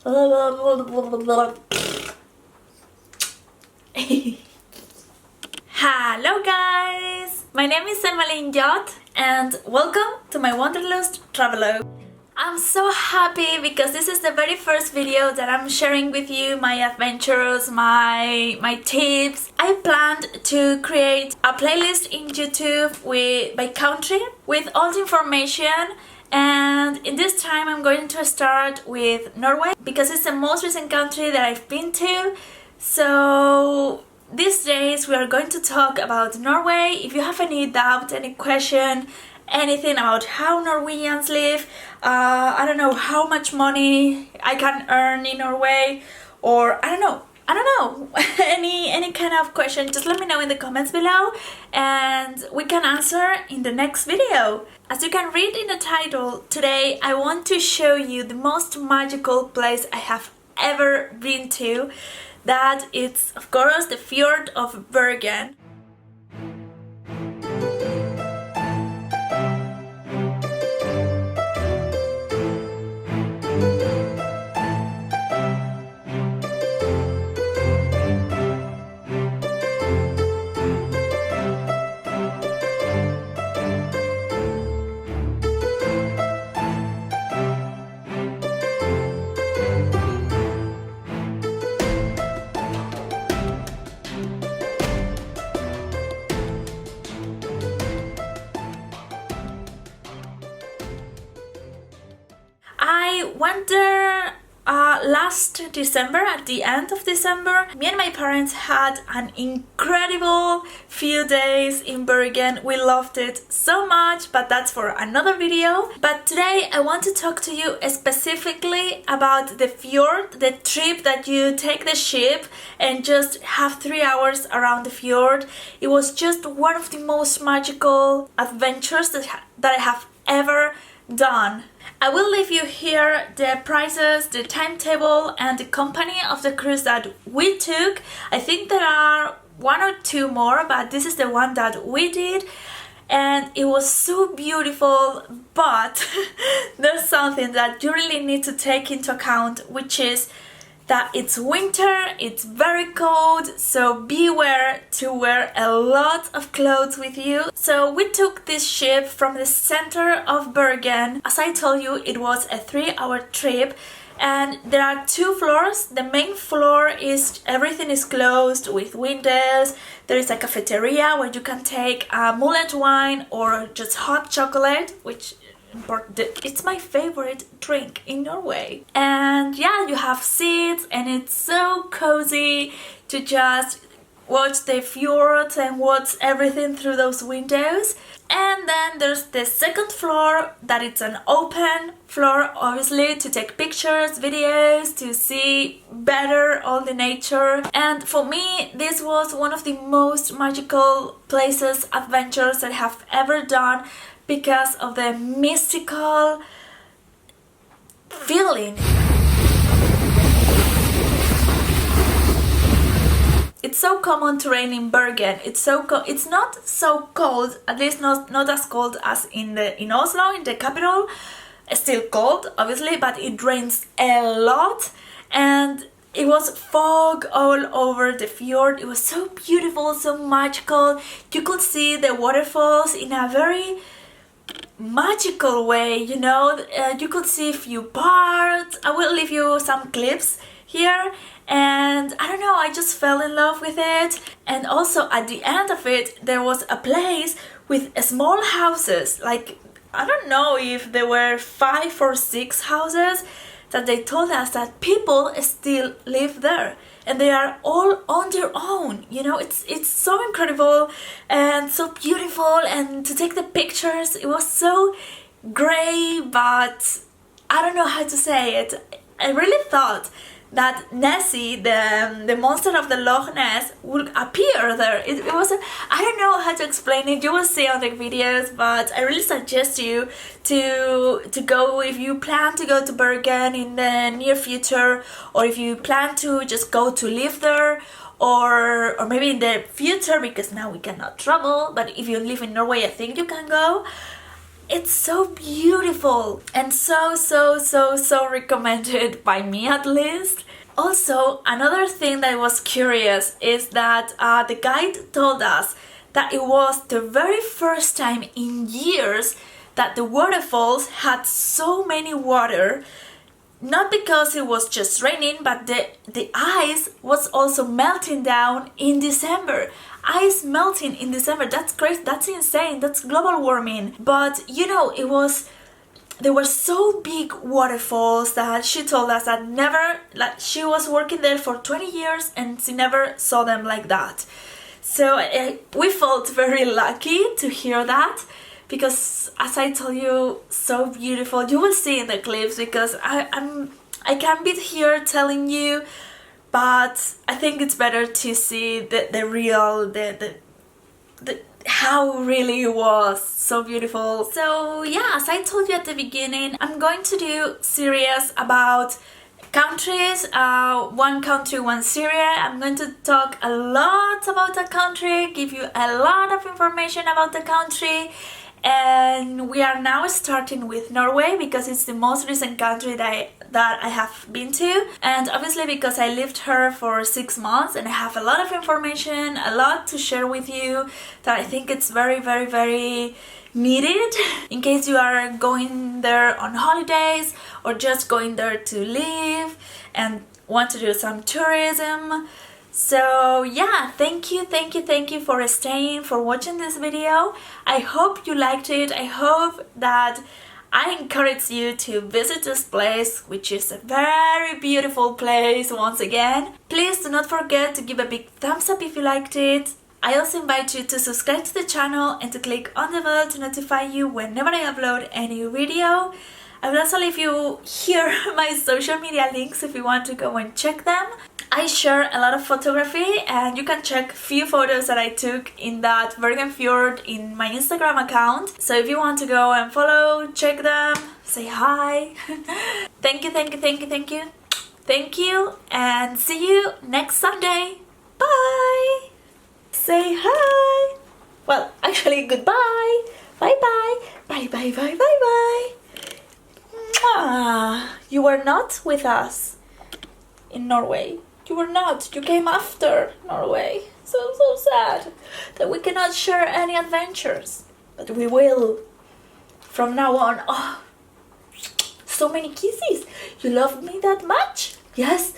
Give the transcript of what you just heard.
Hello guys! My name is Emmeline Jott and welcome to my Wanderlust travelogue. I'm so happy because this is the very first video that I'm sharing with you my adventures, my tips. I planned to create a playlist in YouTube by country with all the information, and in this time I'm going to start with Norway because it's the most recent country that I've been to. So these days we are going to talk about Norway. If you have any doubt, any question, anything about how Norwegians live, I don't know how much money I can earn in Norway, or I don't know any kind of question, just let me know in the comments below and we can answer in the next video. As you can read in the title, today I want to show you the most magical place I have ever been to. That it's of course the Fjord of Bergen. I went there last December, at the end of December. Me and my parents had an incredible few days in Bergen. We loved it so much, but that's for another video. But today I want to talk to you specifically about the fjord, the trip that you take the ship and just have 3 hours around the fjord. It was just one of the most magical adventures that I have ever done. I will leave you here the prices, the timetable and the company of the cruise that we took. I think there are 1 or 2 more, but this is the one that we did and it was so beautiful. But there's something that you really need to take into account, which is that it's winter, it's very cold, so beware to wear a lot of clothes with you. So we took this ship from the center of Bergen. As I told you, it was a 3-hour trip and there are 2 floors. The main floor is everything is closed with windows. There is a cafeteria where you can take mullet wine or just hot chocolate, which it's my favorite drink in Norway. And yeah, you have seats and it's so cozy to just watch the fjords and watch everything through those windows. And then there's the second floor, that it's an open floor, obviously, to take pictures, videos, to see better all the nature. And for me, this was one of the most magical places, adventures that I have ever done, because of the mystical feeling. It's so common to rain in Bergen. It's not so cold, at least not as cold as in Oslo, in the capital. It's still cold, obviously, but it rains a lot and it was fog all over the fjord. It was so beautiful, so magical. You could see the waterfalls in a very magical way, you know. You could see a few parts. I will leave you some clips here, and I don't know, I just fell in love with it. And also at the end of it there was a place with small houses, like I don't know if there were 5 or 6 houses that they told us that people still live there and they are all on their own, you know. It's so incredible and so beautiful, and to take the pictures, it was so grey, but I don't know how to say it. I really thought that Nessie, the monster of the Loch Ness, would appear there. It was I don't know how to explain it. You will see on the videos, but I really suggest you to go if you plan to go to Bergen in the near future, or if you plan to just go to live there, or maybe in the future, because now we cannot travel, but if you live in Norway I think you can go. it's so beautiful and so recommended by me at least. Also, another thing that was curious is that the guide told us that it was the very first time in years that the waterfalls had so many water, not because it was just raining, but the ice was also melting down in December. Ice melting in December, that's crazy, that's insane, that's global warming. But you know, there were so big waterfalls that she told us that never, like, she was working there for 20 years and she never saw them like that. So we felt very lucky to hear that, because as I told you, so beautiful. You will see in the clips, because I can't be here telling you, but I think it's better to see the real, the how really it was so beautiful. So yeah, as I told you at the beginning, I'm going to do series about countries, one country, one series. I'm going to talk a lot about the country, give you a lot of information about the country. And we are now starting with Norway, because it's the most recent country that I have been to, and obviously because I lived here for 6 months and I have a lot of information, a lot to share with you that I think it's very needed in case you are going there on holidays or just going there to live and want to do some tourism. So yeah, thank you for staying, for watching this video. I hope you liked it. I hope that I encourage you to visit this place, which is a very beautiful place once again. Please do not forget to give a big thumbs up if you liked it. I also invite you to subscribe to the channel and to click on the bell to notify you whenever I upload a new video. I will also leave you here my social media links if you want to go and check them. I share a lot of photography, and you can check a few photos that I took in that Bergen Fjord in my Instagram account. So if you want to go and follow, check them, say hi. Thank you, and see you next Sunday. Bye. Say hi. Well, actually, goodbye. Bye. You were not with us in Norway. You were not. You came after Norway. So sad that we cannot share any adventures. But we will. From now on. Oh, so many kisses. You love me that much? Yes.